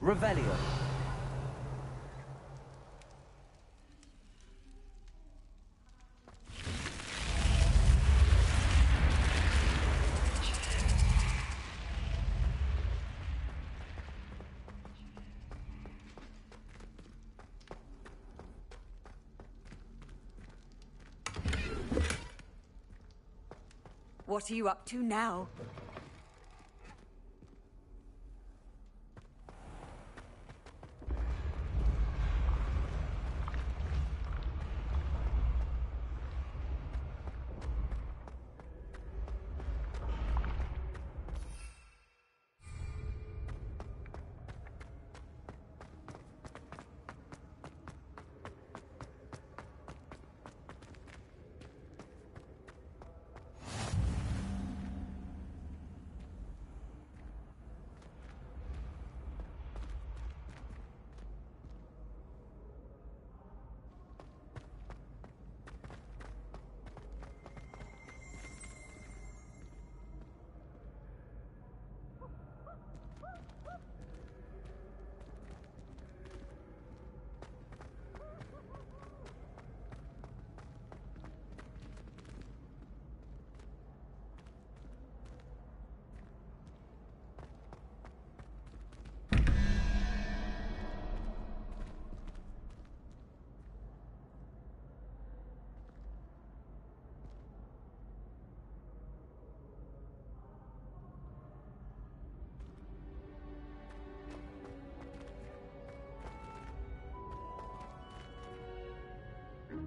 Revelio. What are you up to now?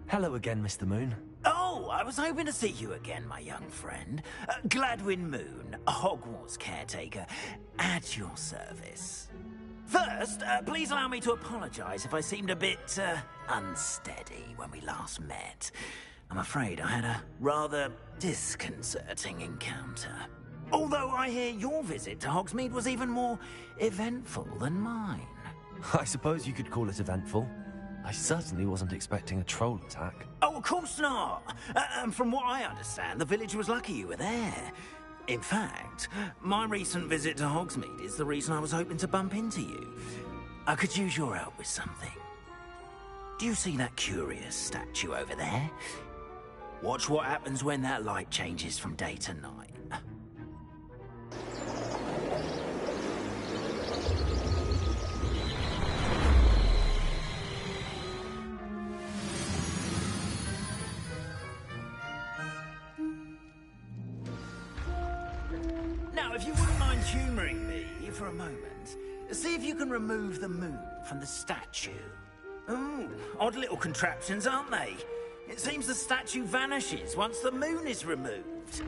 Hello again, Mr. Moon. Oh, I was hoping to see you again, my young friend. Gladwin Moon, Hogwarts caretaker, at your service. First, please allow me to apologize if I seemed a bit, unsteady when we last met. I'm afraid I had a rather disconcerting encounter. Although I hear your visit to Hogsmeade was even more eventful than mine. I suppose you could call it eventful. I certainly wasn't expecting a troll attack. Oh, of course not. And from what I understand, the village was lucky you were there. In fact, my recent visit to Hogsmeade is the reason I was hoping to bump into you. I could use your help with something. Do you see that curious statue over there? Watch what happens when that light changes from day to night. Now, if you wouldn't mind humouring me for a moment, see if you can remove the moon from the statue. Ooh, odd little contraptions, aren't they? It seems the statue vanishes once the moon is removed.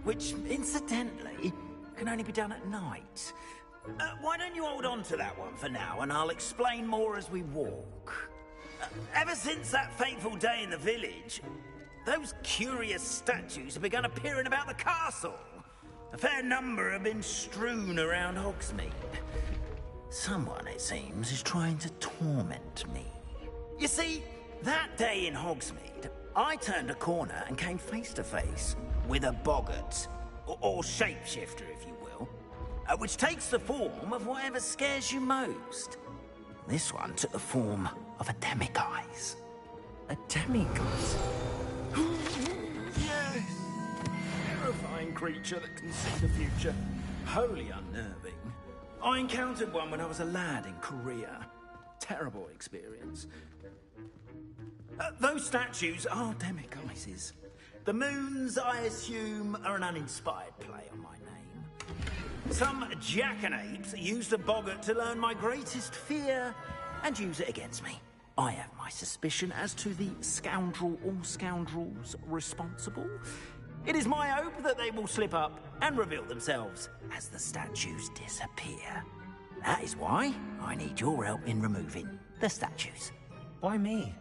Which, incidentally, can only be done at night. Why don't you hold on to that one for now, and I'll explain more as we walk. Ever since that fateful day in the village, those curious statues have begun appearing about the castle. A fair number have been strewn around Hogsmeade. Someone, it seems, is trying to torment me. You see, that day in Hogsmeade, I turned a corner and came face to face with a boggart, or shapeshifter, if you will, which takes the form of whatever scares you most. This one took the form of a demiguise. A demiguise? Yes! Terrifying creature that can see the future. Wholly unnerving. I encountered one when I was a lad in Korea. Terrible experience. Those statues are demiguises. The moons, I assume, are an uninspired play on my name. Some jackanapes used a boggart to learn my greatest fear and use it against me. I have my suspicion as to the scoundrel or scoundrels responsible. It is my hope that they will slip up and reveal themselves as the statues disappear. That is why I need your help in removing the statues. Why me?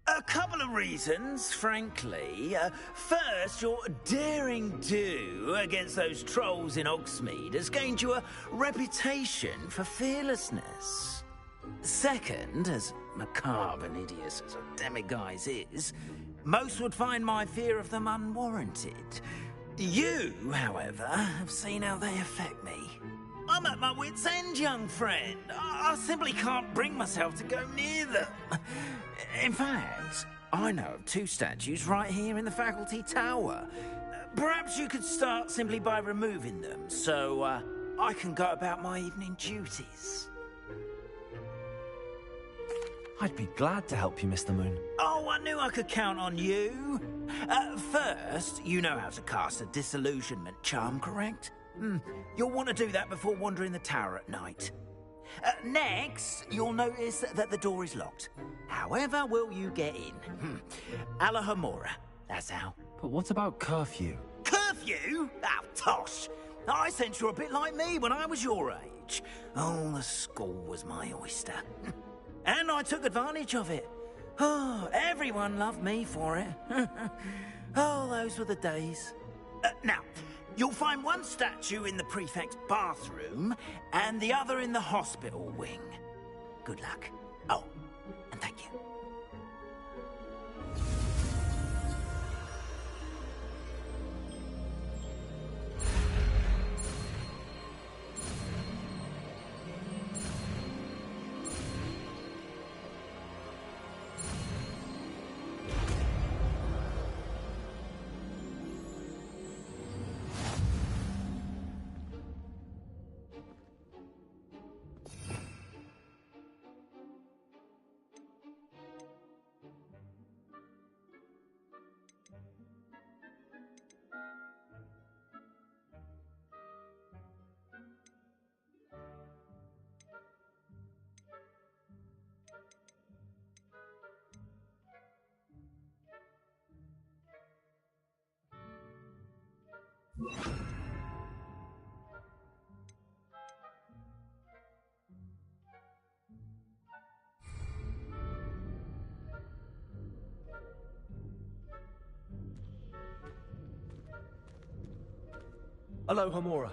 A couple of reasons, frankly. First, your daring do against those trolls in Hogsmeade has gained you a reputation for fearlessness. Second, as macabre and hideous as a demiguise is, most would find my fear of them unwarranted. You, however, have seen how they affect me. I'm at my wit's end, young friend. I simply can't bring myself to go near them. In fact, I know of 2 statues right here in the faculty tower. Perhaps you could start simply by removing them, so I can go about my evening duties. I'd be glad to help you, Mr. Moon. Oh, I knew I could count on you. First, you know how to cast a disillusionment charm, correct? You'll want to do that before wandering the tower at night. Next, you'll notice that the door is locked. However will you get in? Alahomora, that's how. But what about curfew? Curfew? Oh, tosh. I sense you're a bit like me when I was your age. Oh, the school was my oyster. And I took advantage of it. Oh, everyone loved me for it. Oh, those were the days. Now, you'll find one statue in the prefect's bathroom and the other in the hospital wing. Good luck. Oh, and thank you. Alohomora.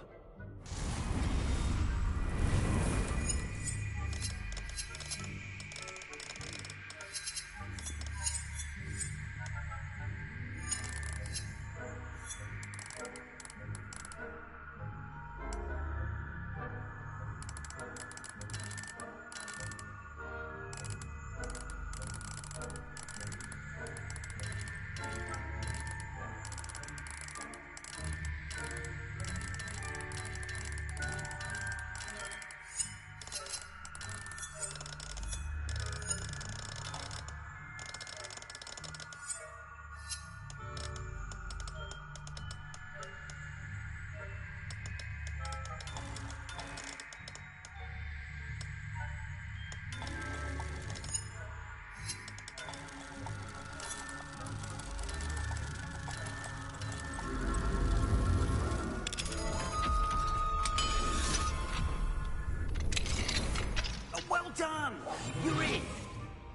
Well done! You're in.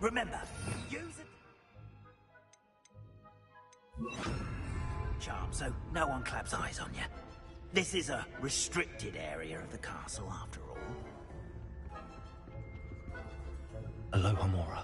Remember, use it. Charm, so no one claps eyes on you. This is a restricted area of the castle, after all. Alohomora.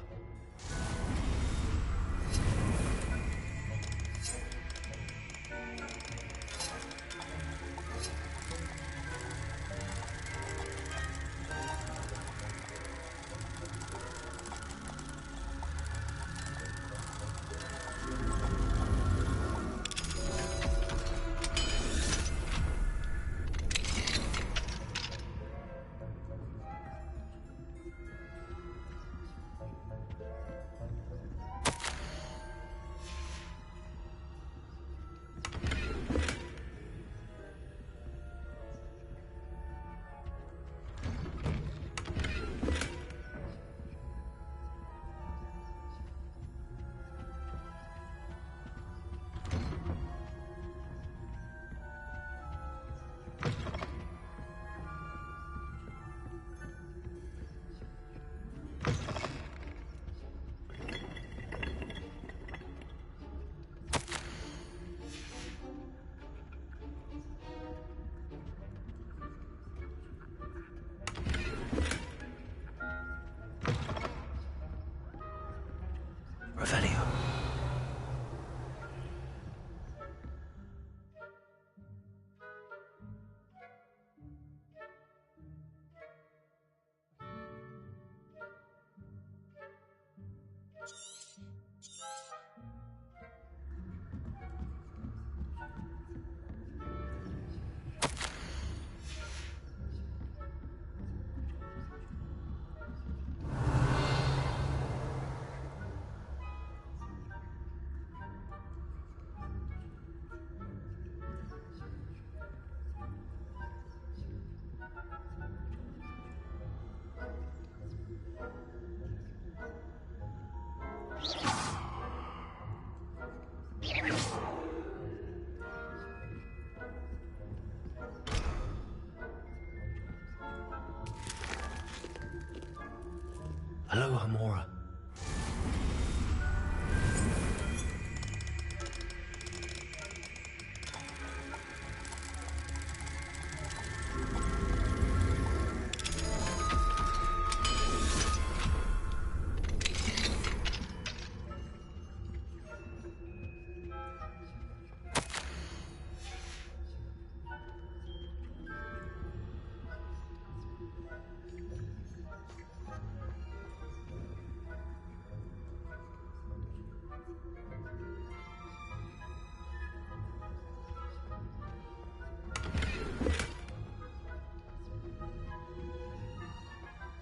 Hello, Hamora.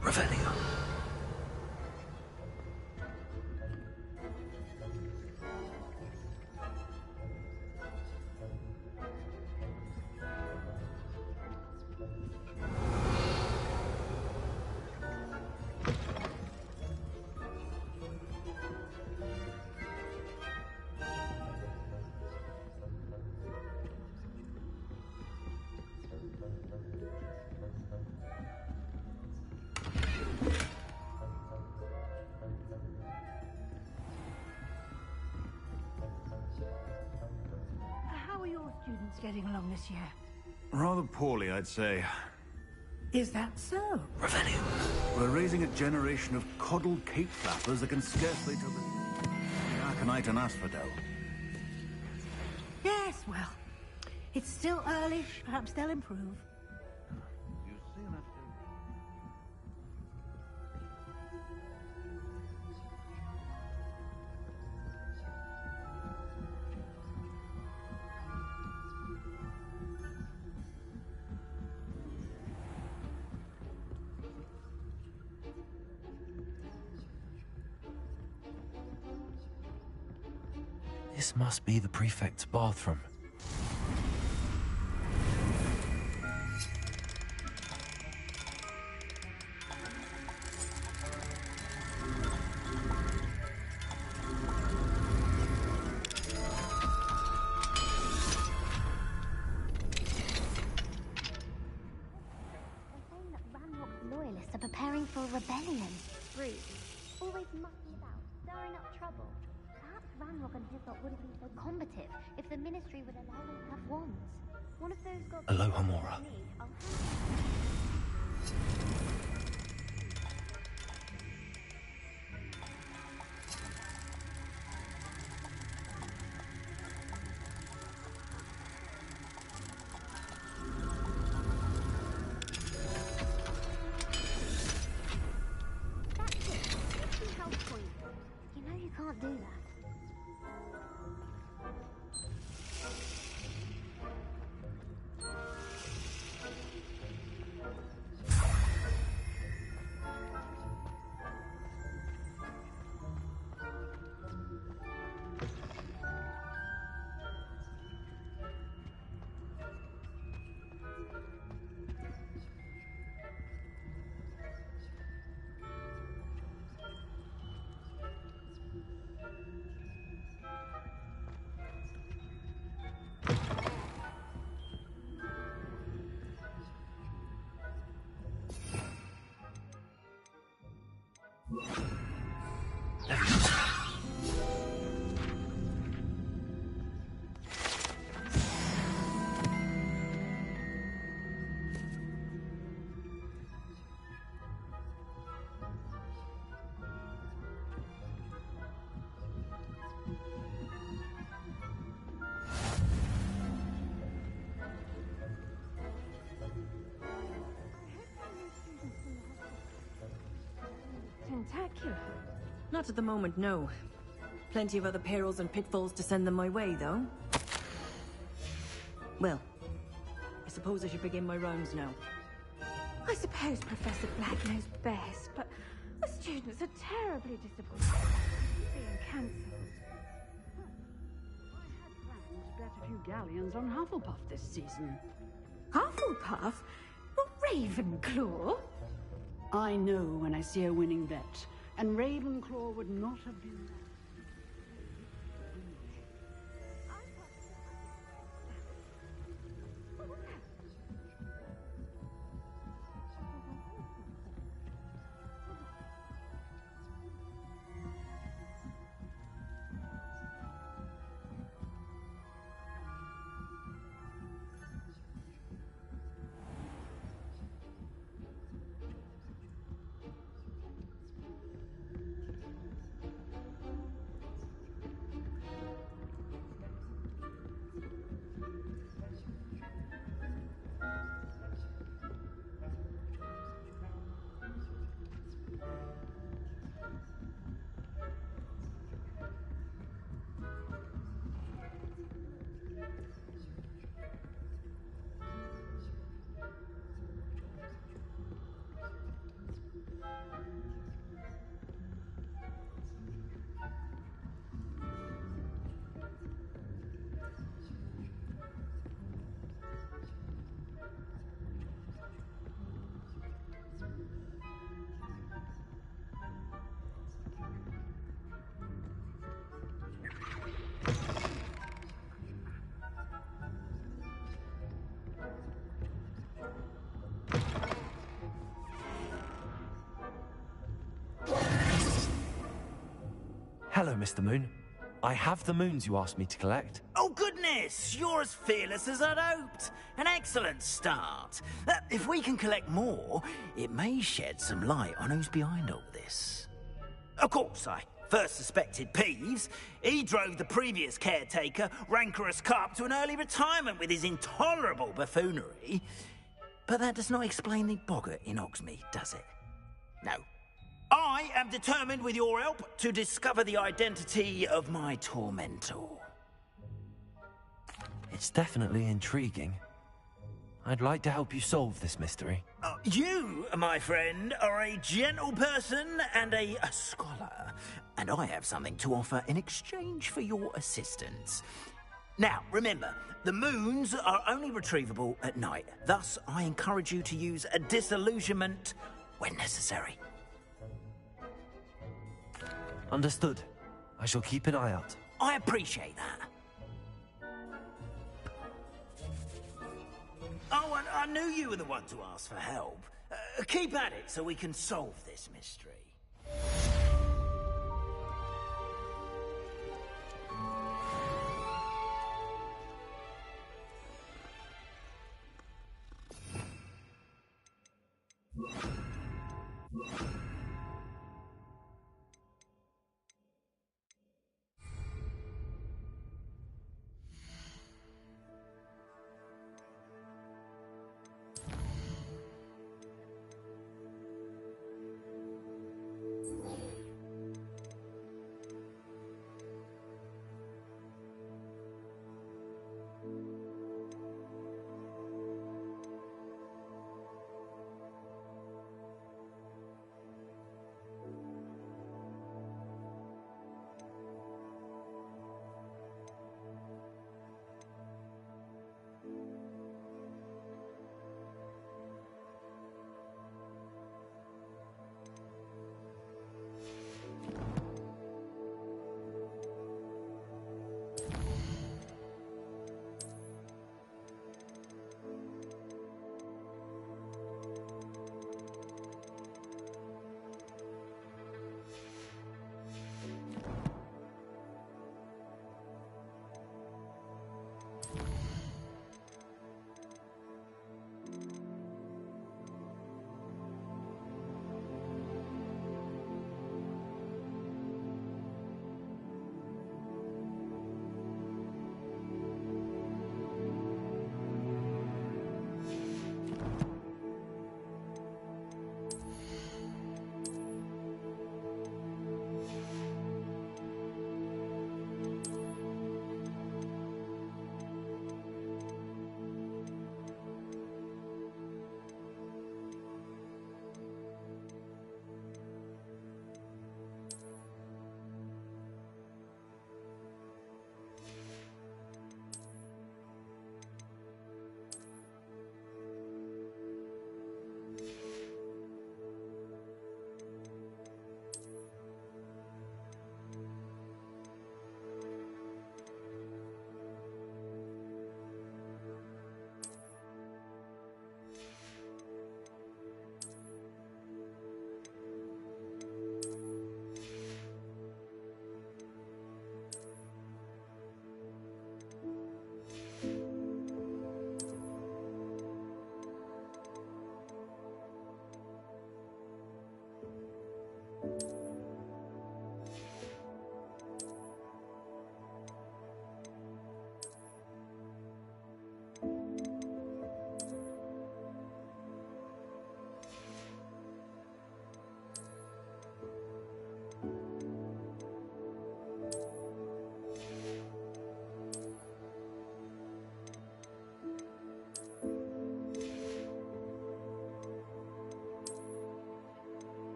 Revelio. How are your students getting along this year? Rather poorly, I'd say. Is that so? Revelio. We're raising a generation of coddled cape flappers that can scarcely tell the aconite and asphodel. Yes, well, it's still early. Perhaps they'll improve. You see that? This must be the prefect's bathroom. Loyalists are preparing for a rebellion. Rude. Always mucking about, stirring up trouble. Perhaps Ranrock and Hislop wouldn't be so combative if the Ministry would allow them to have wands. One of those gods... Hello, Hamora. That's it. 50 health points. You know you can't do that. Tentacular. Not at the moment, no. Plenty of other perils and pitfalls to send them my way, though. Well, I suppose I should begin my rounds now. I suppose Professor Black knows best, but the students are terribly disappointed. Being cancelled. I had planned to bet a few galleons on Hufflepuff this season. Hufflepuff? Not Ravenclaw? I know when I see a winning bet, and Ravenclaw would not have been there. Hello, Mr. Moon. I have the moons you asked me to collect. Oh, goodness! You're as fearless as I'd hoped. An excellent start. If we can collect more, it may shed some light on who's behind all this. Of course, I first suspected Peeves. He drove the previous caretaker, Rancorous Carp, to an early retirement with his intolerable buffoonery. But that does not explain the boggart in Hogsmeade, does it? No. I am determined, with your help, to discover the identity of my tormentor. It's definitely intriguing. I'd like to help you solve this mystery. You, my friend, are a gentle person and a scholar, and I have something to offer in exchange for your assistance. Now, remember, the moons are only retrievable at night. Thus, I encourage you to use a disillusionment when necessary. Understood. I shall keep an eye out. I appreciate that. Oh, and I knew you were the one to ask for help. Keep at it so we can solve this mystery.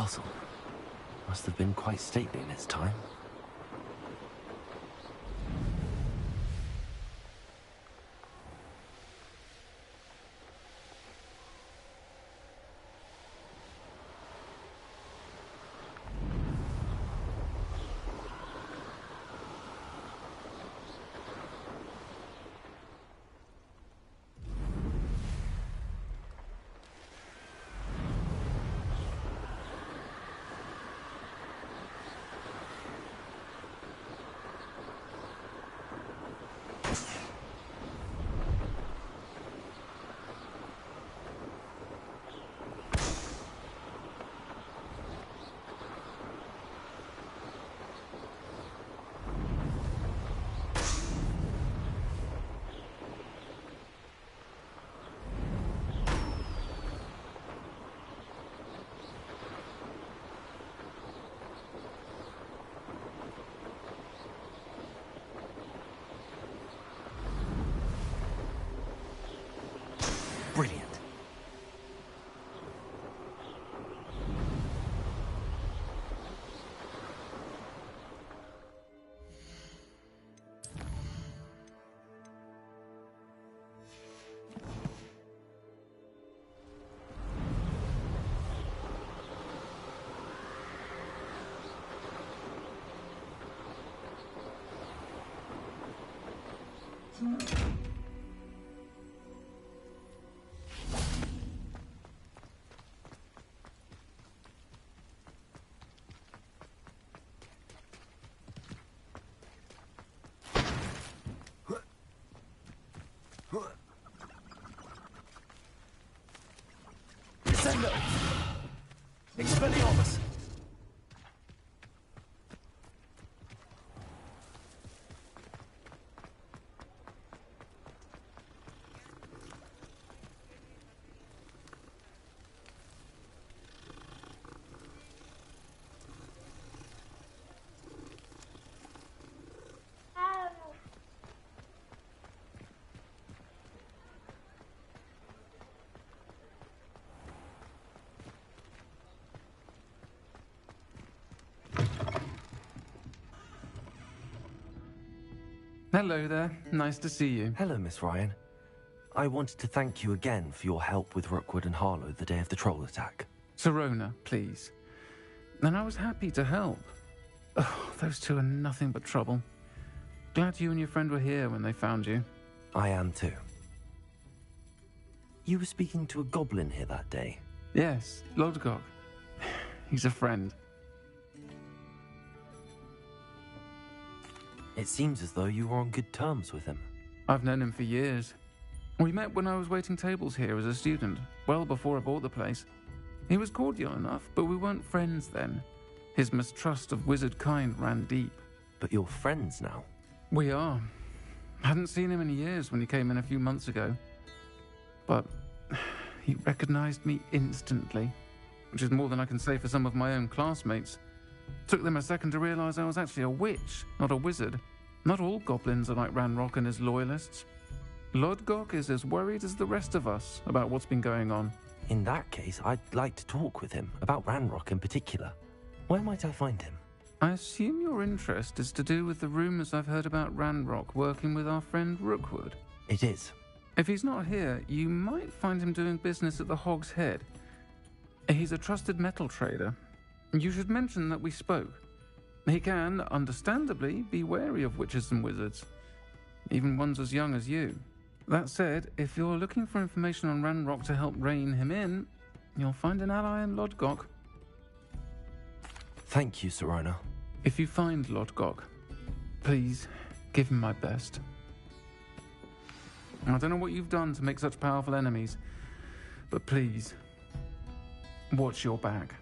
castle. Must have been quite stately in its time. Brilliant. Descendo! Expelliarmus! Hello there. Nice to see you. Hello, Miss Ryan. I wanted to thank you again for your help with Rookwood and Harlow the day of the troll attack. Sirona, please. And I was happy to help. Oh, those two are nothing but trouble. Glad you and your friend were here when they found you. I am too. You were speaking to a goblin here that day? Yes, Lodgok. He's a friend. It seems as though you were on good terms with him. I've known him for years. We met when I was waiting tables here as a student, well before I bought the place. He was cordial enough, but we weren't friends then. His mistrust of wizard kind ran deep. But you're friends now? We are. Hadn't seen him in years when he came in a few months ago. But he recognized me instantly, which is more than I can say for some of my own classmates. Took them a second to realize I was actually a witch, not a wizard. Not all goblins are like Ranrock and his loyalists. Lodgok is as worried as the rest of us about what's been going on. In that case, I'd like to talk with him, about Ranrock in particular. Where might I find him? I assume your interest is to do with the rumors I've heard about Ranrock working with our friend Rookwood. It is. If he's not here, you might find him doing business at the Hog's Head. He's a trusted metal trader. You should mention that we spoke. He can, understandably, be wary of witches and wizards, even ones as young as you. That said, if you're looking for information on Ranrock to help rein him in, you'll find an ally in Lodgok. Thank you, Sirona. If you find Lodgok, please give him my best. I don't know what you've done to make such powerful enemies, but please, watch your back.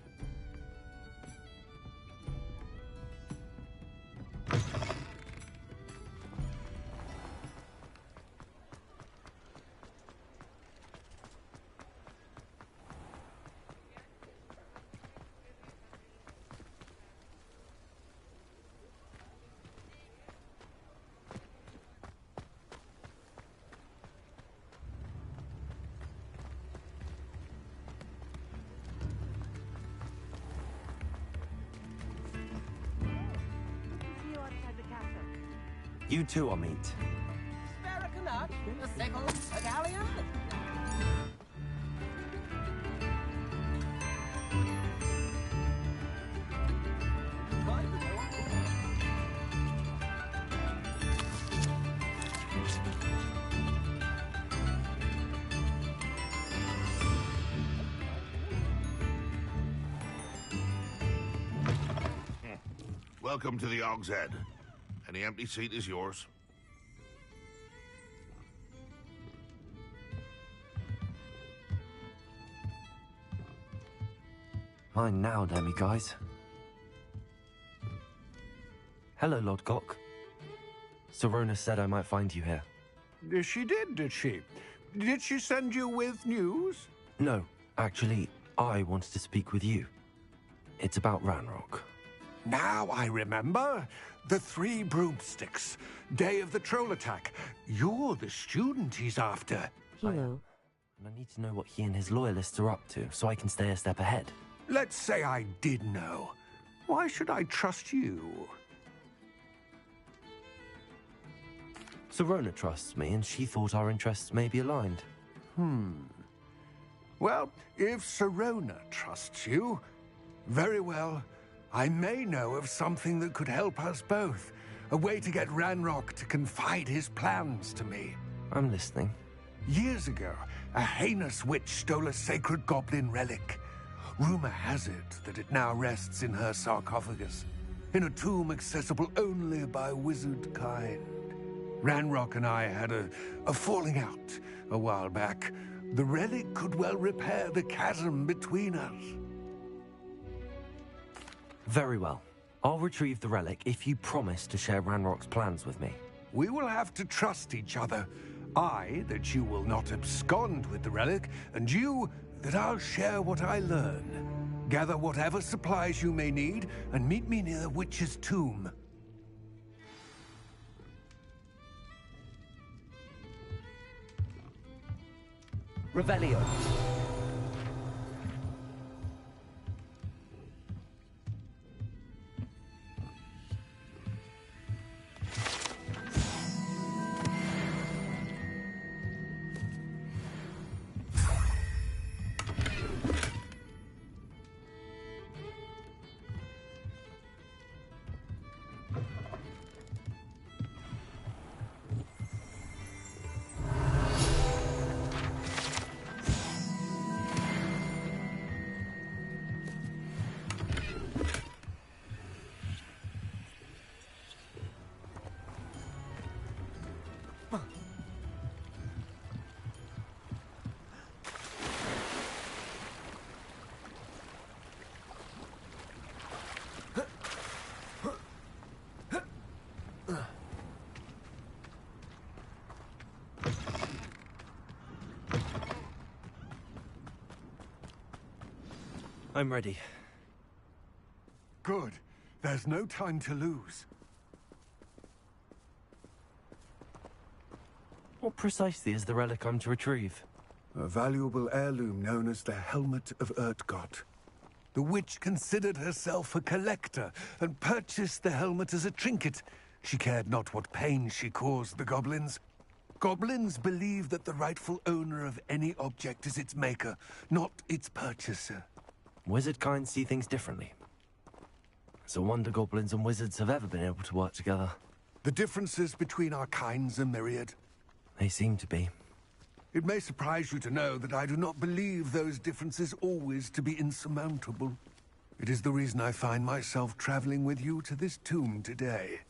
You two are meet. Spare a Canuck, a sickle, a galleon. Welcome to the Hog's Head. Any empty seat is yours. Mine now, Demi, guys. Hello, Lodgok. Serona said I might find you here. She did she? Did she send you with news? No, actually, I wanted to speak with you. It's about Ranrock. Now I remember. The 3 broomsticks. Day of the troll attack. You're the student he's after. And I need to know what he and his loyalists are up to, so I can stay a step ahead. Let's say I did know. Why should I trust you? Serona trusts me, and she thought our interests may be aligned. Well, if Serona trusts you, very well. I may know of something that could help us both. A way to get Ranrock to confide his plans to me. I'm listening. Years ago, a heinous witch stole a sacred goblin relic. Rumor has it that it now rests in her sarcophagus, in a tomb accessible only by wizard kind. Ranrock and I had a falling out a while back. The relic could well repair the chasm between us. Very well. I'll retrieve the relic if you promise to share Ranrock's plans with me. We will have to trust each other. I, that you will not abscond with the relic, and you, that I'll share what I learn. Gather whatever supplies you may need, and meet me near the witch's tomb. Revelio. I'm ready. Good. There's no time to lose. What precisely is the relic I'm to retrieve? A valuable heirloom known as the Helmet of Urtgott. The witch considered herself a collector and purchased the helmet as a trinket. She cared not what pain she caused the goblins. Goblins believe that the rightful owner of any object is its maker, not its purchaser. Wizard kind see things differently. It's a wonder goblins and wizards have ever been able to work together. The differences between our kinds are myriad. They seem to be. It may surprise you to know that I do not believe those differences always to be insurmountable. It is the reason I find myself traveling with you to this tomb today.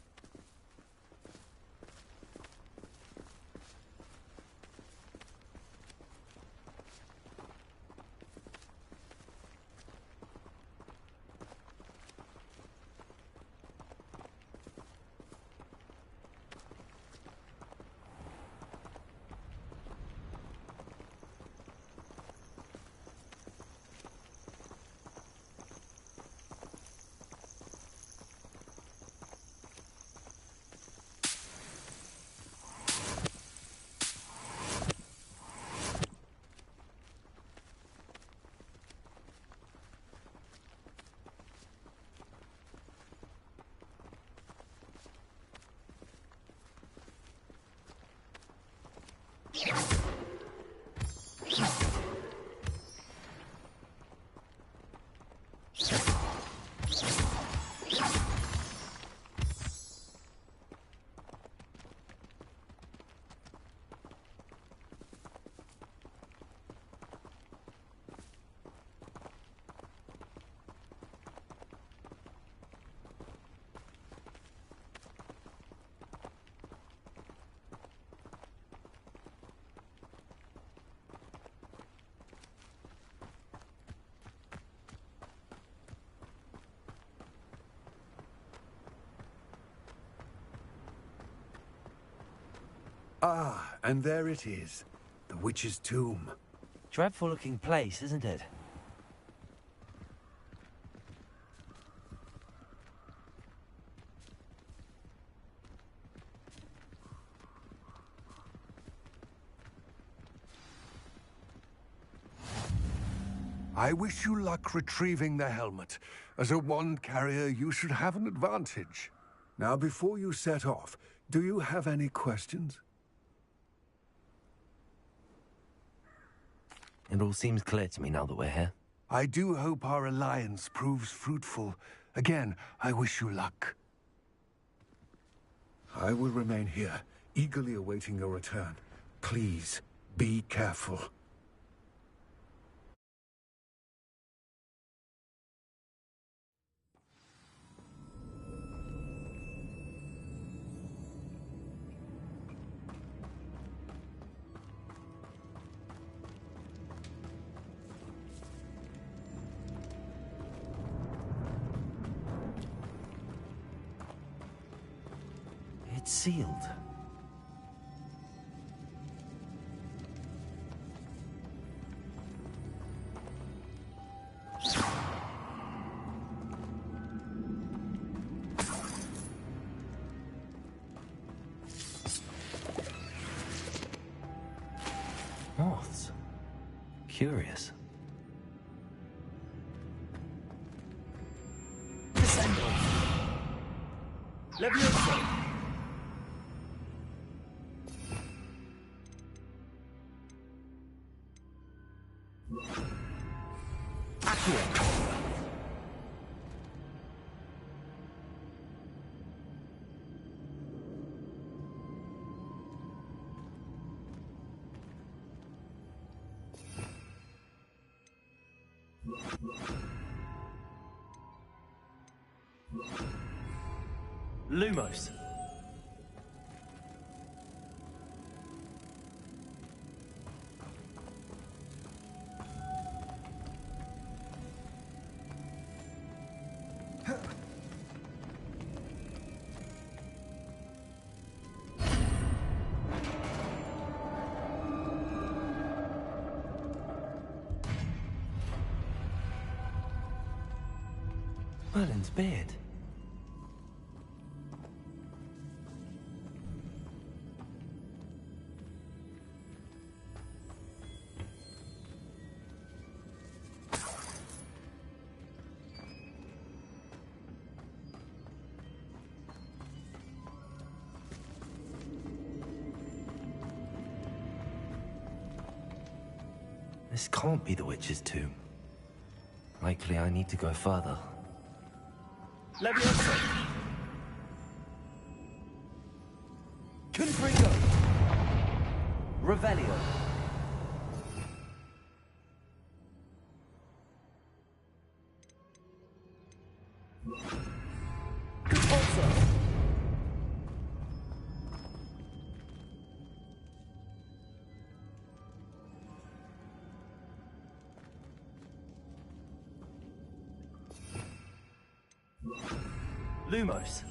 Ah, and there it is. The witch's tomb. Dreadful looking place, isn't it? I wish you luck retrieving the helmet. As a wand carrier, you should have an advantage. Now, before you set off, do you have any questions? It all seems clear to me now that we're here. I do hope our alliance proves fruitful. Again, I wish you luck. I will remain here, eagerly awaiting your return. Please, be careful. It's sealed. Moths. Curious. Levioso! Lumos. Merlin's beard. This can't be the witch's tomb. Likely I need to go further. Levioso! Confringo! Revelio! Compulso! Lumos.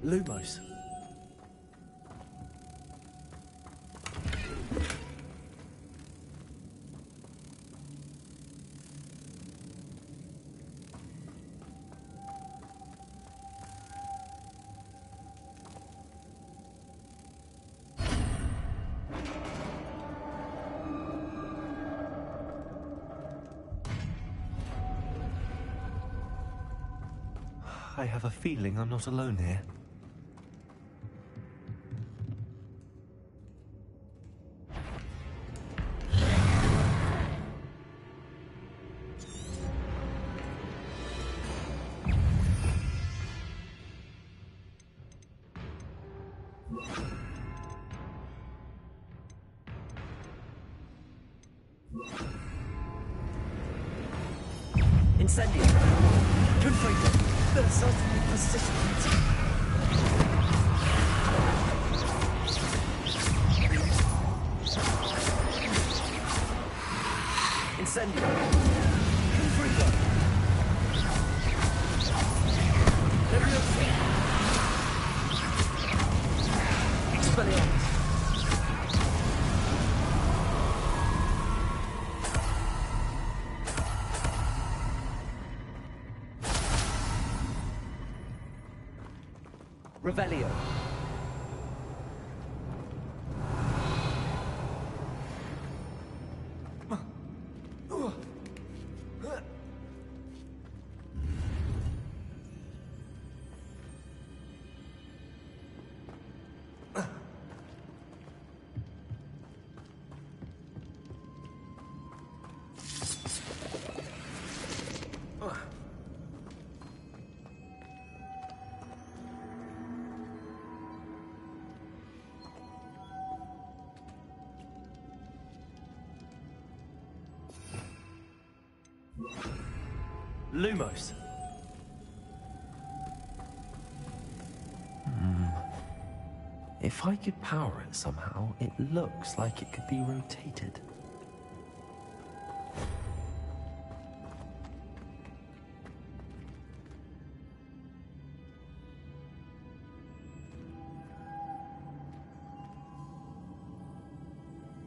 Lumos. I have a feeling I'm not alone here. Incendio! Confringo! They're certainly persistent. Incendio! Confringo! Leviosa! Expelliarmus! Revelio. Lumos. If I could power it somehow, it looks like it could be rotated.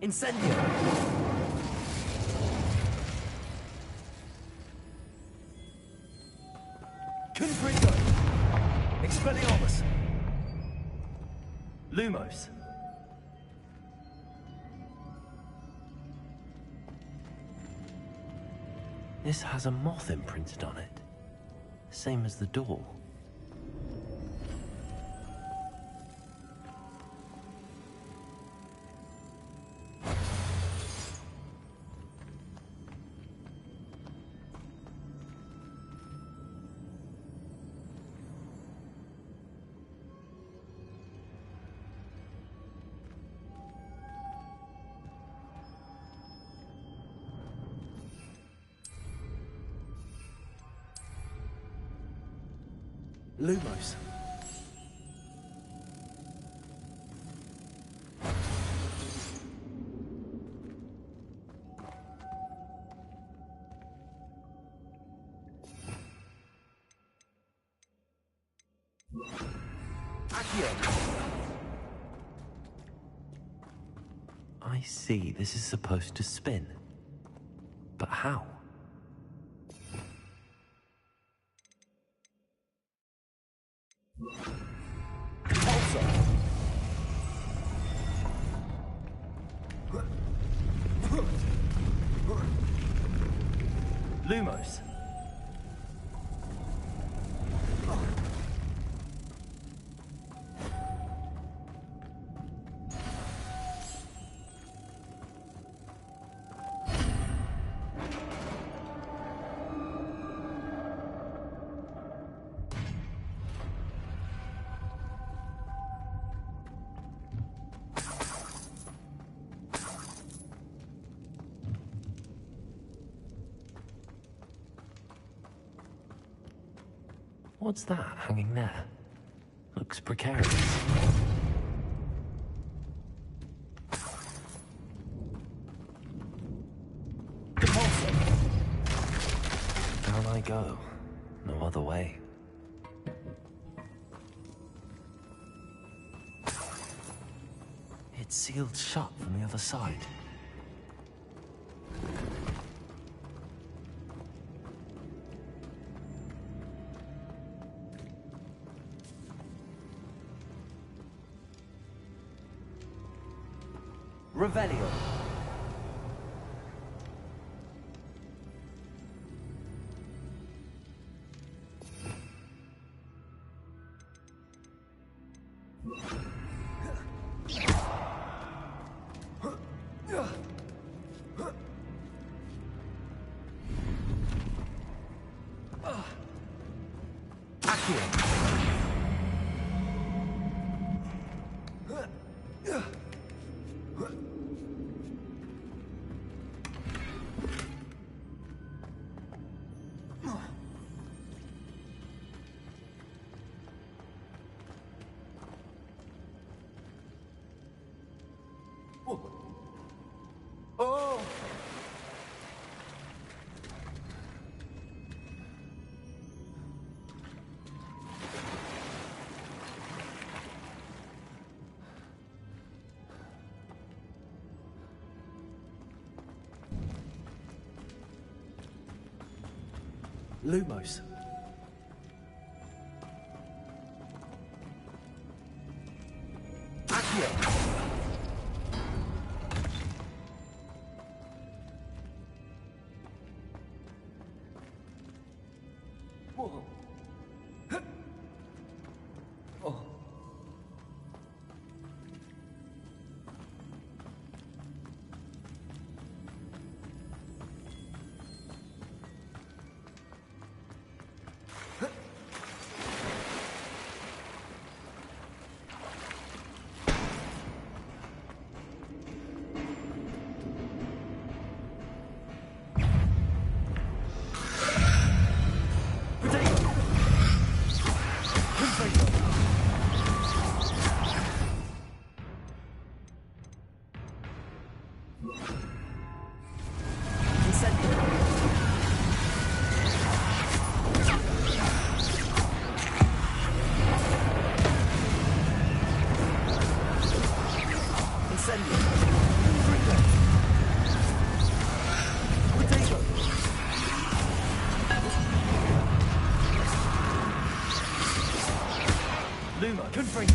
Incendio! Confringo! Expelliarmus! Lumos. This has a moth imprinted on it. Same as the door. Lumos. I see, this is supposed to spin. But how? Lumos. What's that hanging there? Looks precarious. Down I go. No other way. It's sealed shut from the other side. Revelio. Oh! Lumos. Accio! Luma, confringo.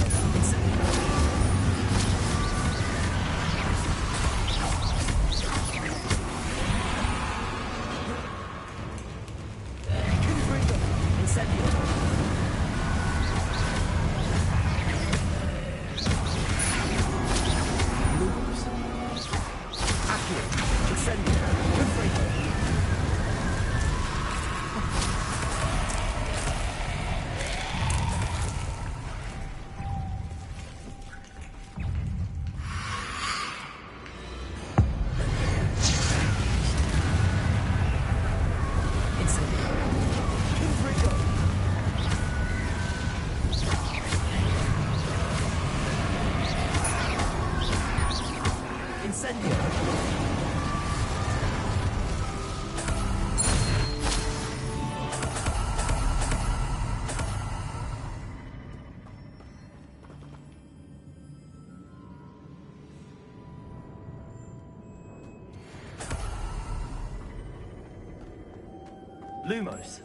Lumos.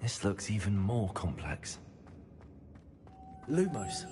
This looks even more complex. Lumos.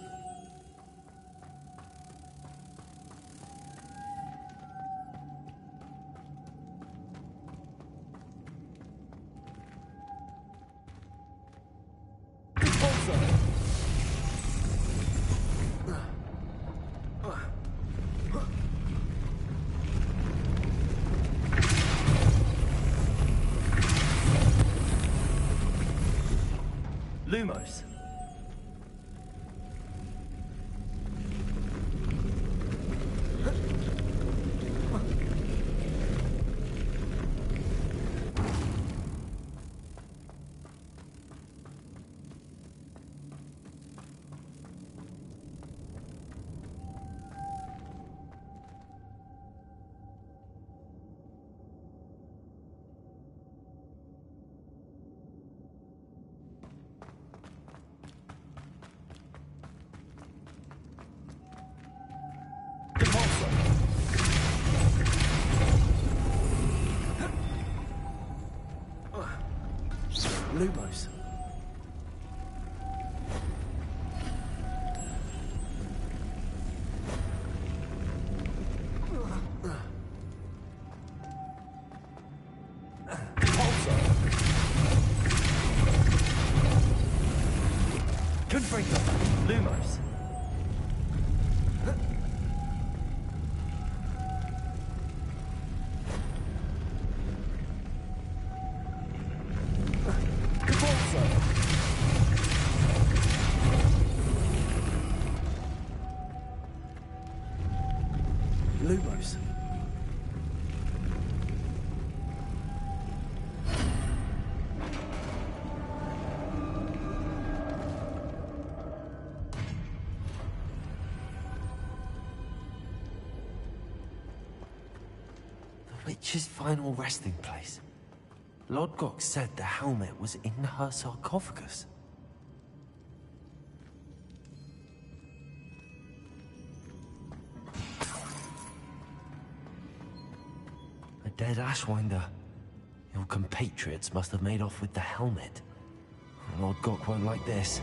Lumos. Lumos. Confringo. Lumos. Lumos. The witch's final resting place. Lodgok said the helmet was in her sarcophagus. A dead Ashwinder. Your compatriots must have made off with the helmet. Lodgok won't like this.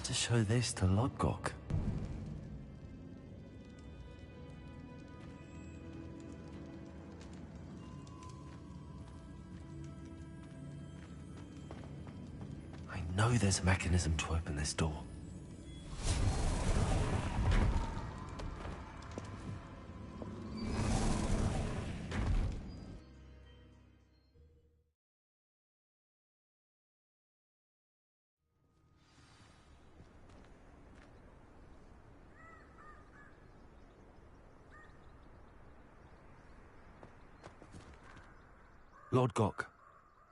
To show this to Lodgok. I know there's a mechanism to open this door. Lodgok,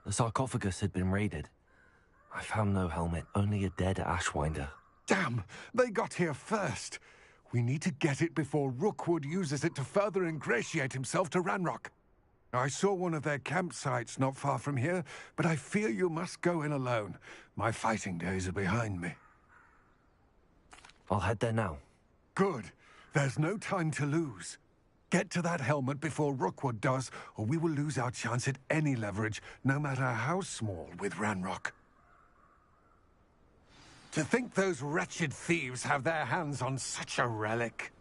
the sarcophagus had been raided. I found no helmet, only a dead Ashwinder. Damn! They got here first. We need to get it before Rookwood uses it to further ingratiate himself to Ranrock. I saw one of their campsites not far from here, but I fear you must go in alone. My fighting days are behind me. I'll head there now. Good. There's no time to lose. Get to that helmet before Rookwood does, or we will lose our chance at any leverage, no matter how small, with Ranrock. To think those wretched thieves have their hands on such a relic.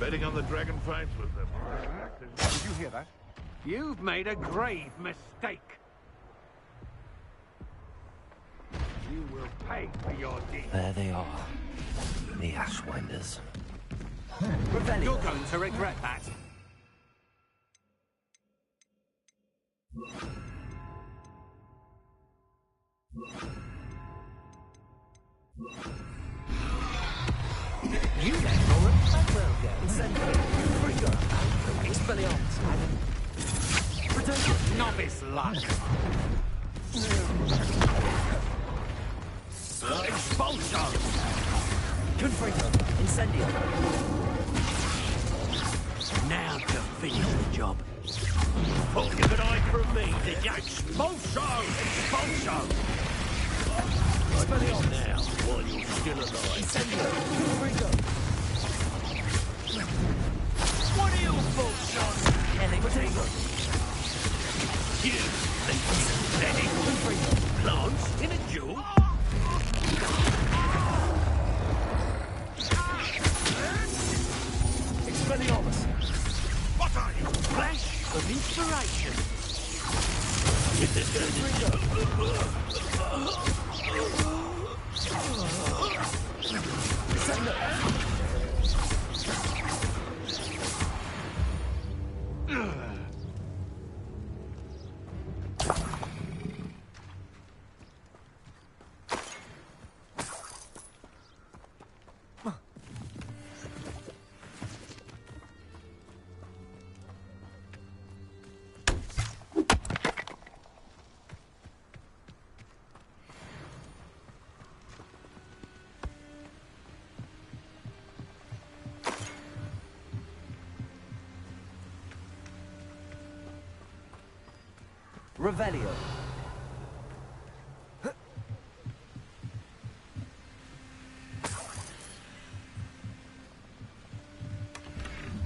Betting on the dragon fights was the... Did you hear that? You've made a grave mistake. You will pay for your deeds. There they are. The Ashwinders. Revelio. You're going to regret that. You left Laura Blackwell go. Incendio. Expelliarmus. Protect. Novice luck. Expulso. Confringo. Incendio. Now to finish the job. Thought you could hide from me, did you? Expulso! Expulso! Expelliarmus. Now, while you're still alive. Incendio. Confringo. What are your faults, son? Electrigo. You think synthetic plants in a duel? Expelliarmus. What are you? Flash of inspiration. Revelio.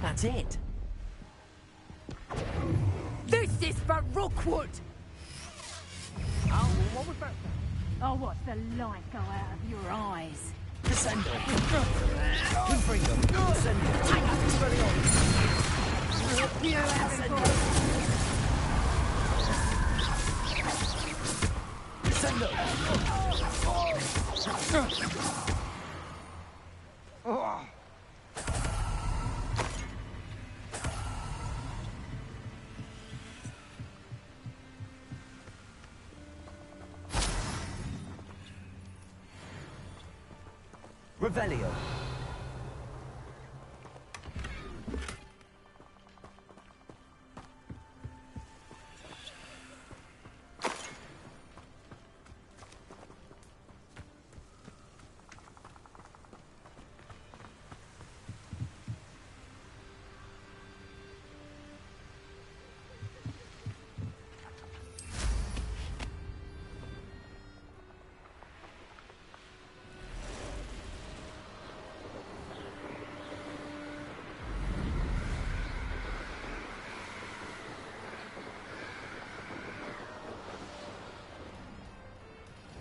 That's it. This is for Rookwood! Oh, what was that? Oh, watch the light go out of your eyes. Descendo. Confringo. Descendo. Expelliarmus. Descendo. Revelio.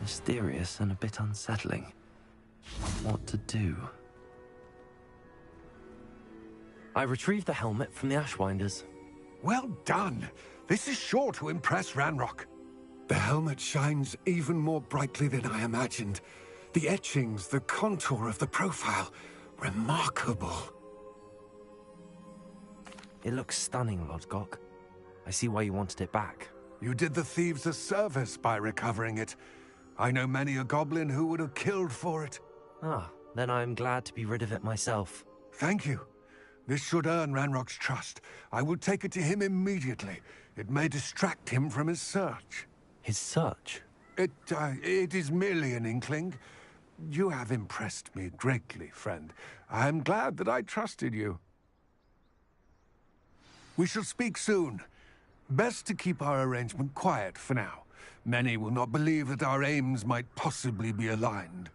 Mysterious and a bit unsettling. What to do? I retrieved the helmet from the Ashwinders. Well done. This is sure to impress Ranrock. The helmet shines even more brightly than I imagined. The etchings, the contour of the profile, remarkable. It looks stunning, Lodgok. I see why you wanted it back. You did the thieves a service by recovering it. I know many a goblin who would have killed for it. Ah, then I'm glad to be rid of it myself. Thank you. This should earn Ranrock's trust. I will take it to him immediately. It may distract him from his search. His search? It is merely an inkling. You have impressed me greatly, friend. I am glad that I trusted you. We shall speak soon. Best to keep our arrangement quiet for now. Many will not believe that our aims might possibly be aligned.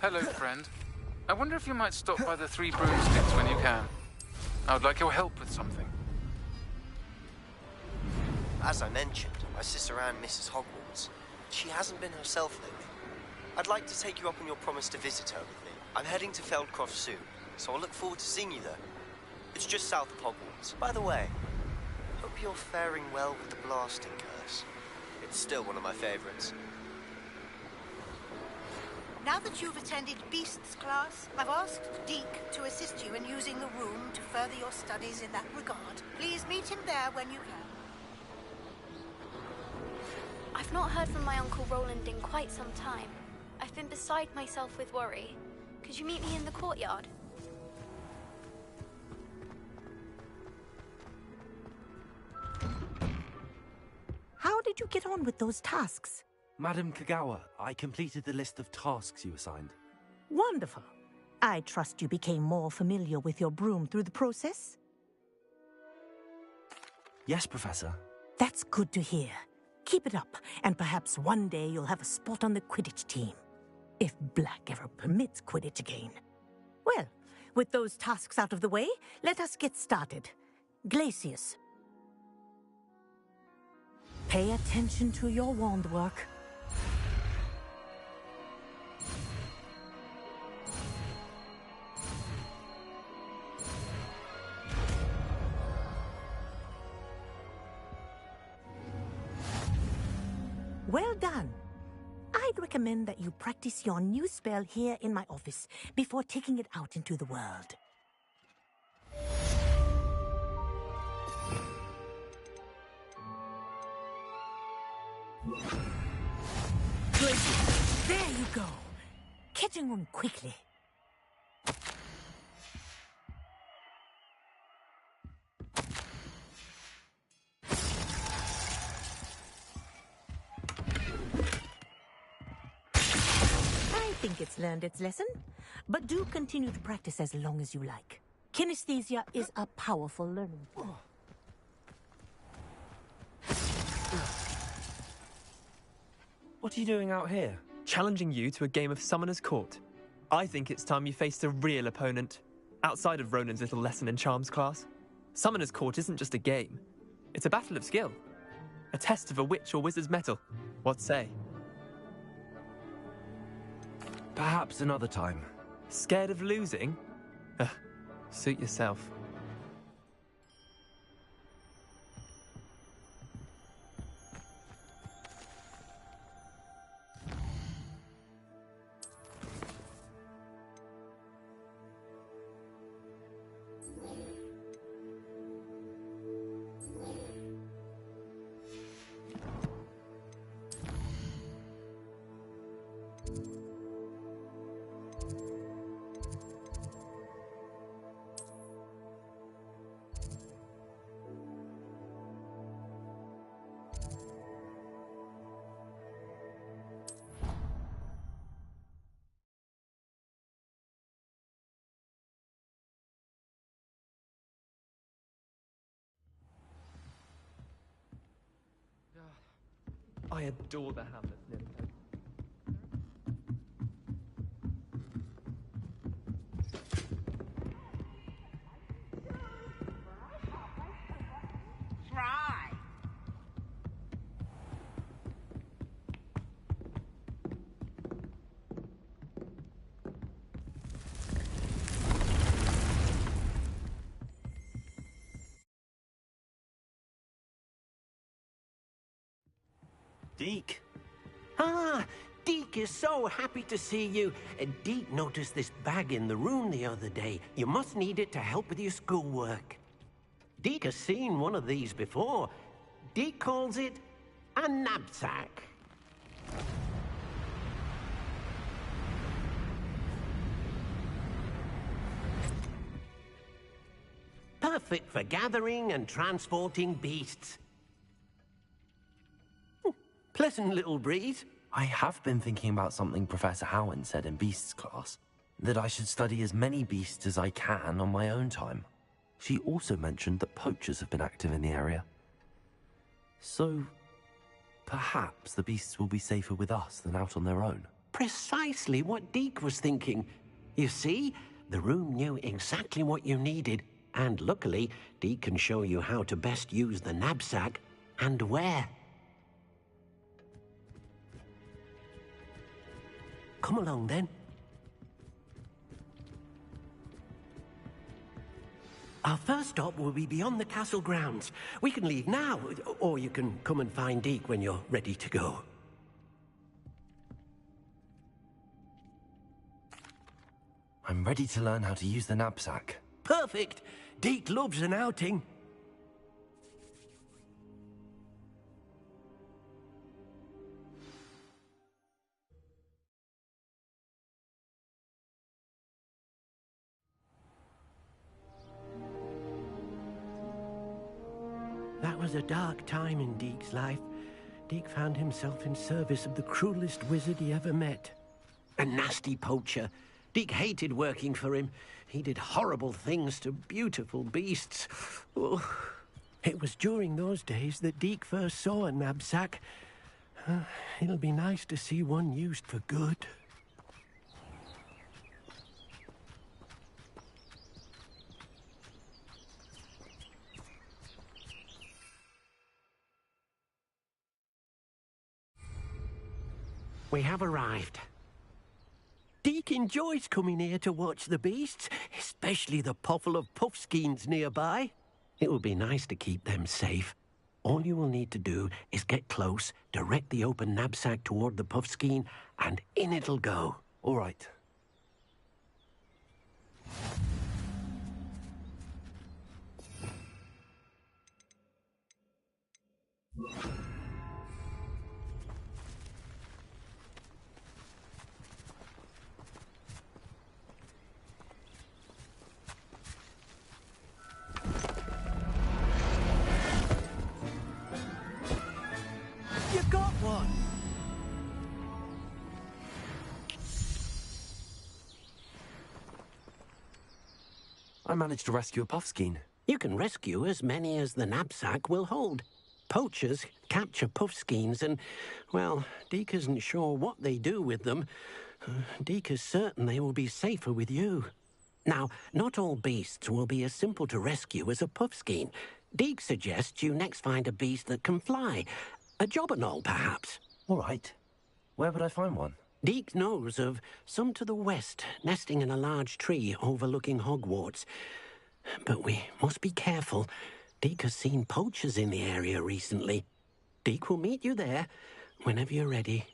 Hello, friend. I wonder if you might stop by the Three Broomsticks when you can. I would like your help with something. As I mentioned, my sister Anne misses Hogwarts. She hasn't been herself lately. I'd like to take you up on your promise to visit her with me. I'm heading to Feldcroft soon, so I'll look forward to seeing you there. It's just south of Hogwarts. By the way, hope you're faring well with the blasting curse. It's still one of my favorites. Now that you've attended Beasts class, I've asked Deke to assist you in using the room to further your studies in that regard. Please meet him there when you can. I've not heard from my Uncle Roland in quite some time. I've been beside myself with worry. Could you meet me in the courtyard? How did you get on with those tasks? Madam Kagawa, I completed the list of tasks you assigned. Wonderful. I trust you became more familiar with your broom through the process? Yes, Professor. That's good to hear. Keep it up, and perhaps one day you'll have a spot on the Quidditch team. If Black ever permits Quidditch again. Well, with those tasks out of the way, let us get started. Glacius. Pay attention to your wand work. Well done. I'd recommend that you practice your new spell here in my office before taking it out into the world. Good. There you go. Catching on quickly. I think it's learned its lesson, but do continue to practice as long as you like. Kinesthesia is a powerful learning tool. What are you doing out here? Challenging you to a game of Summoner's Court. I think it's time you faced a real opponent, outside of Ronan's little lesson in charms class. Summoner's Court isn't just a game. It's a battle of skill. A test of a witch or wizard's mettle. What say? Perhaps another time. Scared of losing? Suit yourself. I adore the Hamlet nympho. Try. Deke. Ah, Deke is so happy to see you. Deke noticed this bag in the room the other day. You must need it to help with your schoolwork. Deke has seen one of these before. Deke calls it a knapsack. Perfect for gathering and transporting beasts. Pleasant little breeze. I have been thinking about something Professor Howard said in Beasts class, that I should study as many beasts as I can on my own time. She also mentioned that poachers have been active in the area. So, perhaps the beasts will be safer with us than out on their own. precisely what Deke was thinking. You see, the room knew exactly what you needed, and luckily, Deke can show you how to best use the knapsack and where. Come along, then. Our first stop will be beyond the castle grounds. We can leave now, or you can come and find Deke when you're ready to go. I'm ready to learn how to use the knapsack. Perfect! Deke loves an outing. That was a dark time in Deke's life. Deke found himself in service of the cruelest wizard he ever met. A nasty poacher. Deke hated working for him. He did horrible things to beautiful beasts. Oh. It was during those days that Deke first saw a knapsack. It'll be nice to see one used for good. We have arrived. Deke enjoys coming here to watch the beasts, especially the potful of puffskeins nearby. It will be nice to keep them safe. All you will need to do is get close, direct the open knapsack toward the puffskein, and in it'll go. All right. You got one! I managed to rescue a puffskein. You can rescue as many as the knapsack will hold. Poachers capture puffskeins and, well, Deke isn't sure what they do with them. Deke is certain they will be safer with you. Now, not all beasts will be as simple to rescue as a puffskein. Deke suggests you next find a beast that can fly. A jobberknoll, perhaps. All right. Where would I find one? Deke knows of some to the west, nesting in a large tree overlooking Hogwarts. But we must be careful. Deke has seen poachers in the area recently. Deke will meet you there whenever you're ready.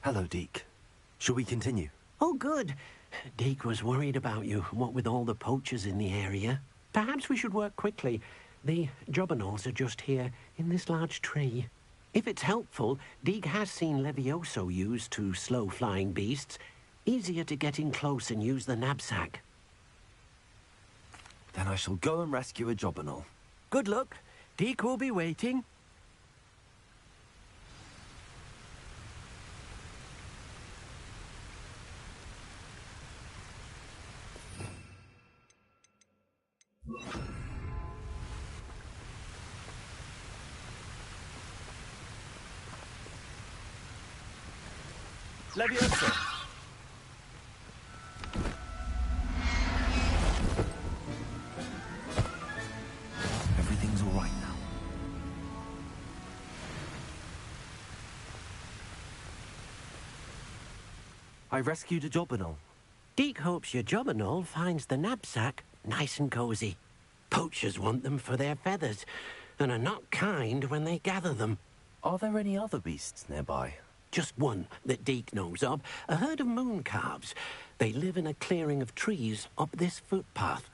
Hello, Deke. Shall we continue? Oh, good. Deke was worried about you, what with all the poachers in the area. Perhaps we should work quickly. The jobberknolls are just here, in this large tree. If it's helpful, Deke has seen Levioso used to slow flying beasts. Easier to get in close and use the knapsack. Then I shall go and rescue a jobberknoll. Good luck. Deke will be waiting. Leviosa! Everything's all right now. I rescued a jobberknoll. Deke hopes your jobberknoll finds the knapsack nice and cozy. Poachers want them for their feathers, and are not kind when they gather them. Are there any other beasts nearby? Just one that Deke knows of. A herd of moon calves. They live in a clearing of trees up this footpath.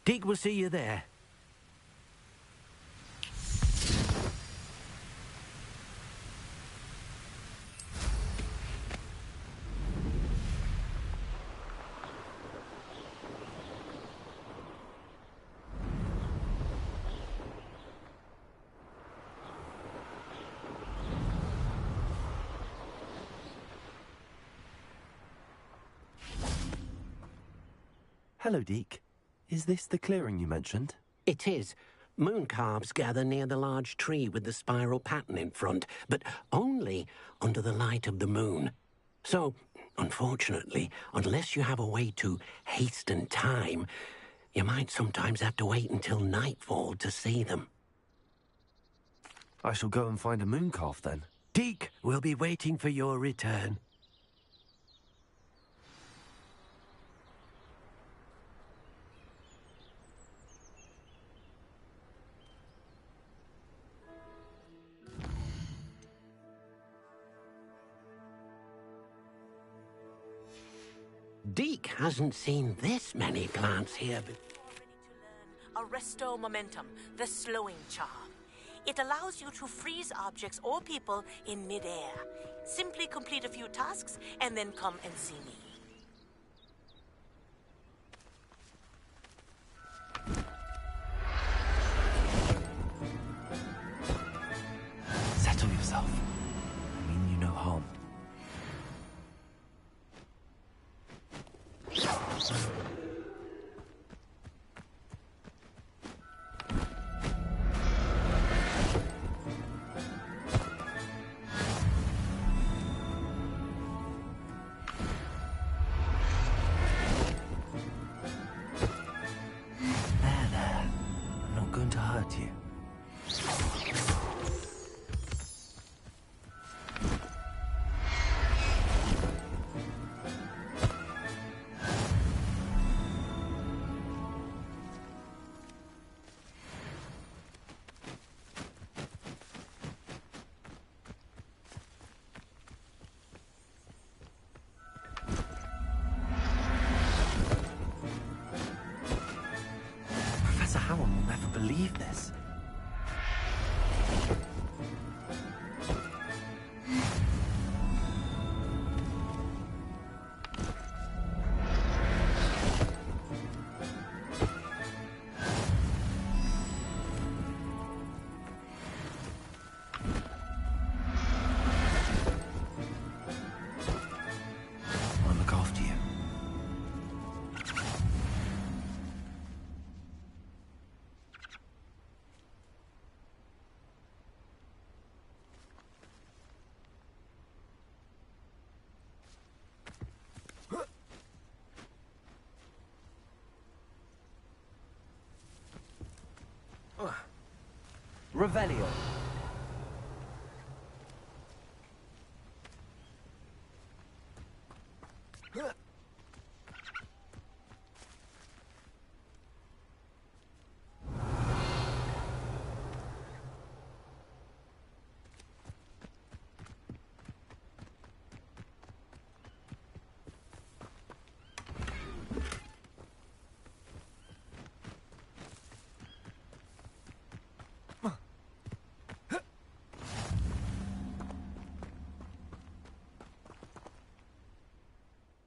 Deke will see you there. Hello, Deke. Is this the clearing you mentioned? It is. Moon calves gather near the large tree with the spiral pattern in front, but only under the light of the moon. So, unfortunately, unless you have a way to hasten time, you might sometimes have to wait until nightfall to see them. I shall go and find a moon calf then. Deke will be waiting for your return. Deke hasn't seen this many plants here before. Arresto Momentum, the slowing charm. It allows you to freeze objects or people in midair. Simply complete a few tasks and then come and see me. Settle yourself. I mean you no harm. There. I'm not going to hurt you. Professor Howell will never believe this. I'll look after you. Revelio.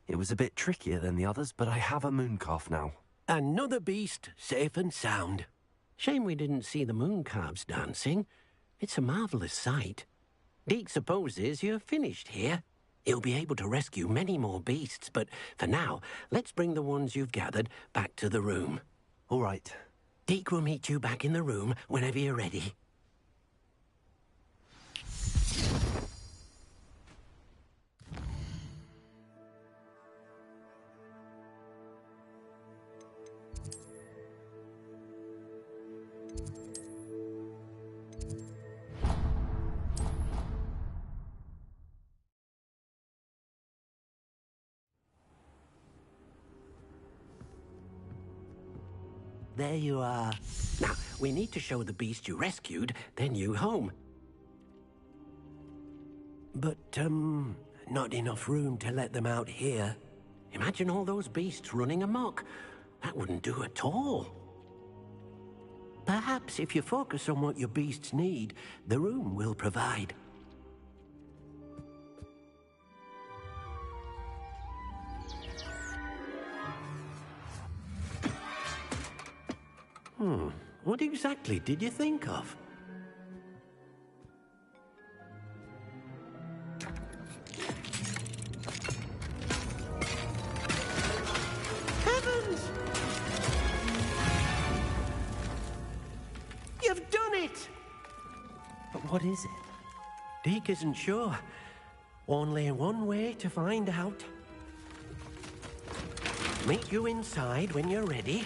It was a bit trickier than the others, but I have a moon calf now. Another beast, safe and sound. Shame we didn't see the moon calves dancing. It's a marvelous sight. Deke supposes you're finished here. He'll be able to rescue many more beasts, but for now, let's bring the ones you've gathered back to the room. All right. Deke will meet you back in the room whenever you're ready. There you are. Now, we need to show the beast you rescued, then you home. But, not enough room to let them out here. Imagine all those beasts running amok. That wouldn't do at all. Perhaps if you focus on what your beasts need, the room will provide. What exactly did you think of? Heavens! You've done it! But what is it? Deke isn't sure. Only one way to find out. Meet you inside when you're ready.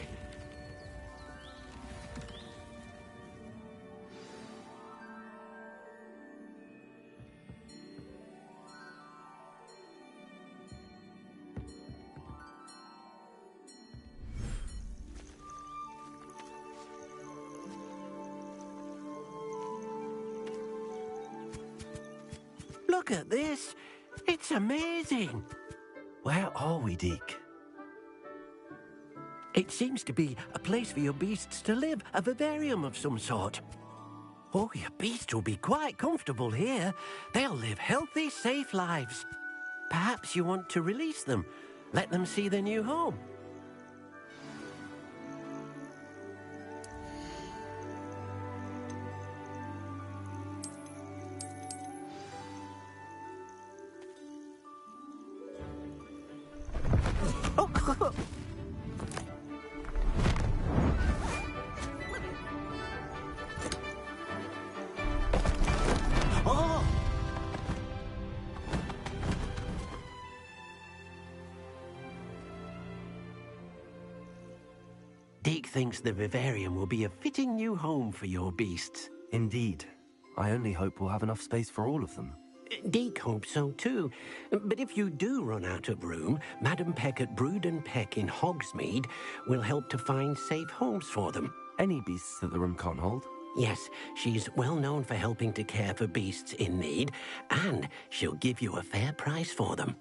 Look at this. It's amazing. Where are we, Deke? It seems to be a place for your beasts to live, a vivarium of some sort. Oh, your beasts will be quite comfortable here. They'll live healthy, safe lives. Perhaps you want to release them, let them see their new home. Deke thinks the vivarium will be a fitting new home for your beasts. Indeed. I only hope we'll have enough space for all of them. Deke hopes so too. But if you do run out of room, Madam Peck at Brood and Peck in Hogsmeade will help to find safe homes for them. Any beasts that the room can't hold? Yes, she's well known for helping to care for beasts in need, and she'll give you a fair price for them.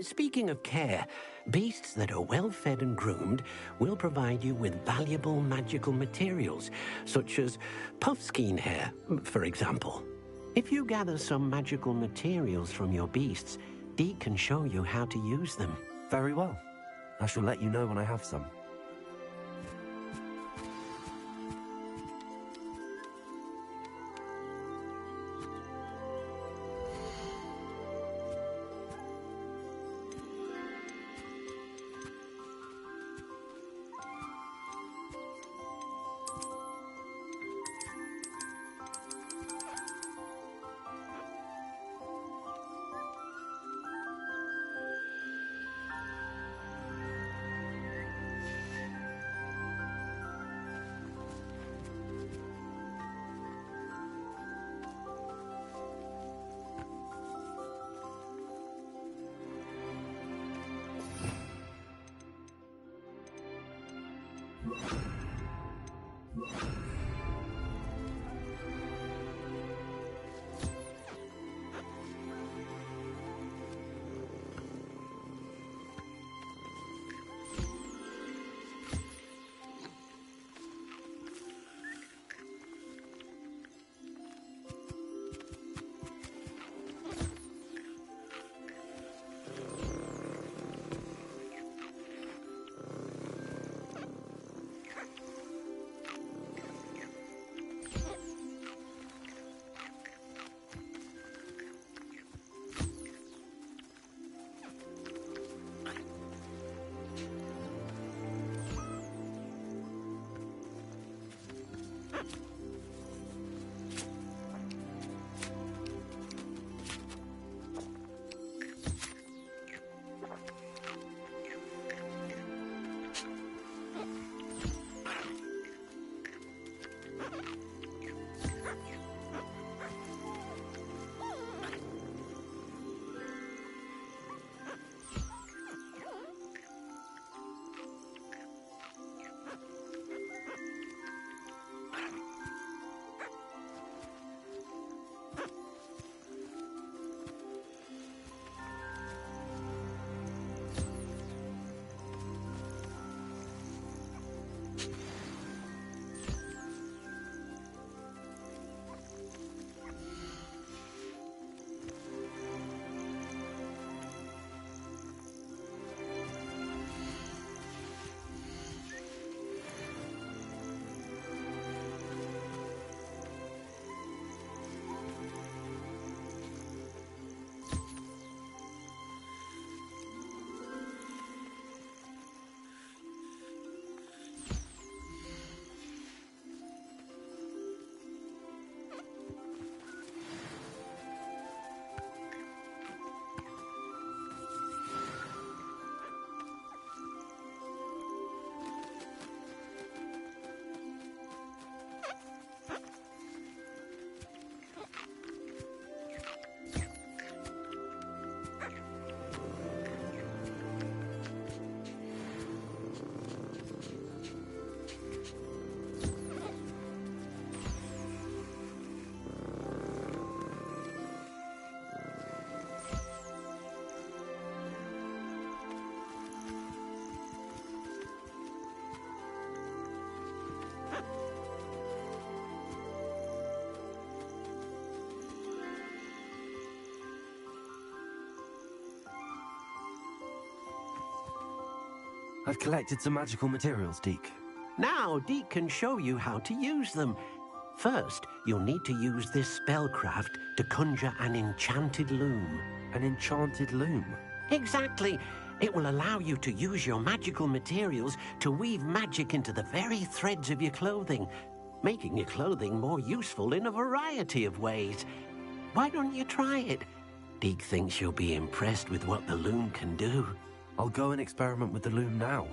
Speaking of care, beasts that are well fed and groomed will provide you with valuable magical materials, such as puffskein hair, for example. If you gather some magical materials from your beasts, Deke can show you how to use them. Very well. I shall let you know when I have some. I've collected some magical materials, Deke. Now, Deke can show you how to use them. First, you'll need to use this spellcraft to conjure an enchanted loom. An enchanted loom? Exactly. It will allow you to use your magical materials to weave magic into the very threads of your clothing, making your clothing more useful in a variety of ways. Why don't you try it? Deke thinks you'll be impressed with what the loom can do. I'll go and experiment with the loom now.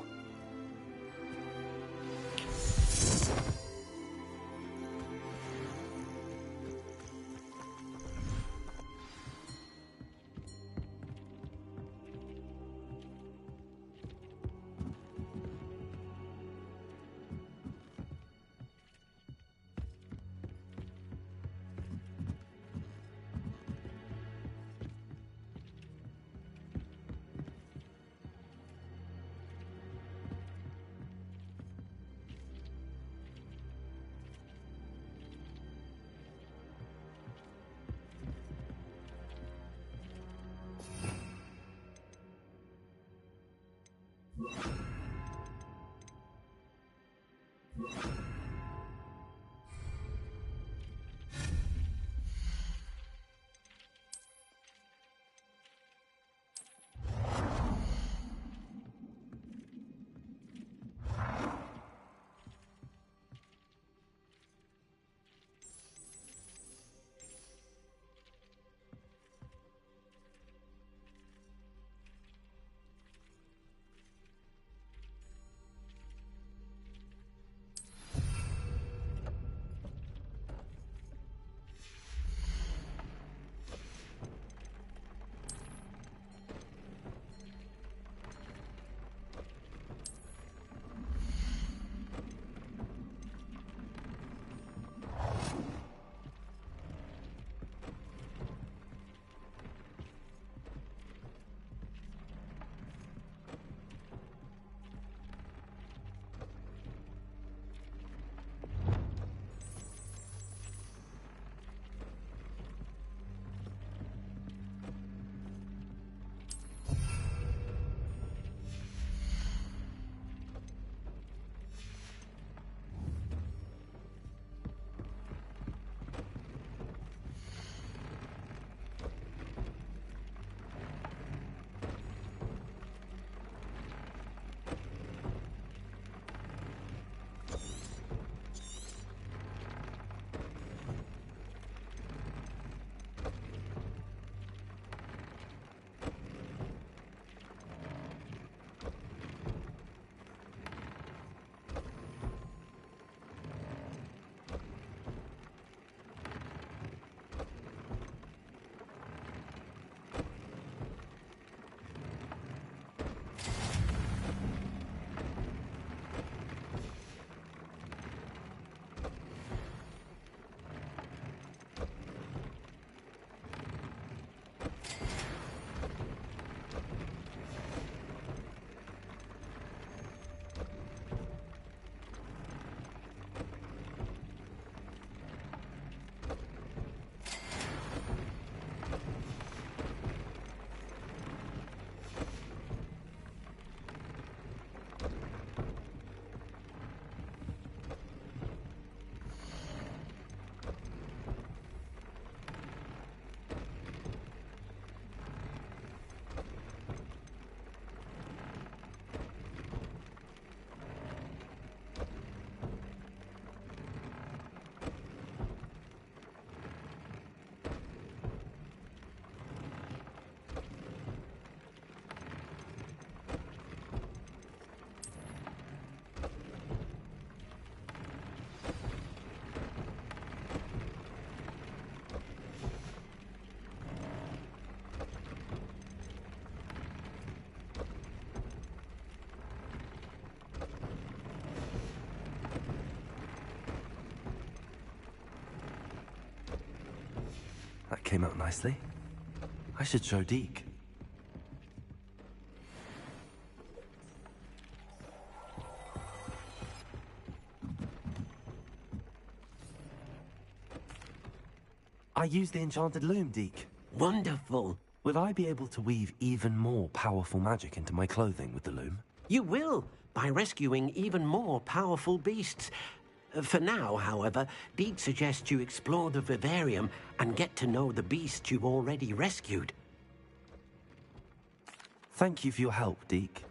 That came out nicely. I should show Deke. I used the enchanted loom, Deke. Wonderful. Will I be able to weave even more powerful magic into my clothing with the loom? You will, by rescuing even more powerful beasts. For now, however, Deke suggests you explore the vivarium and get to know the beasts you've already rescued. Thank you for your help, Deke.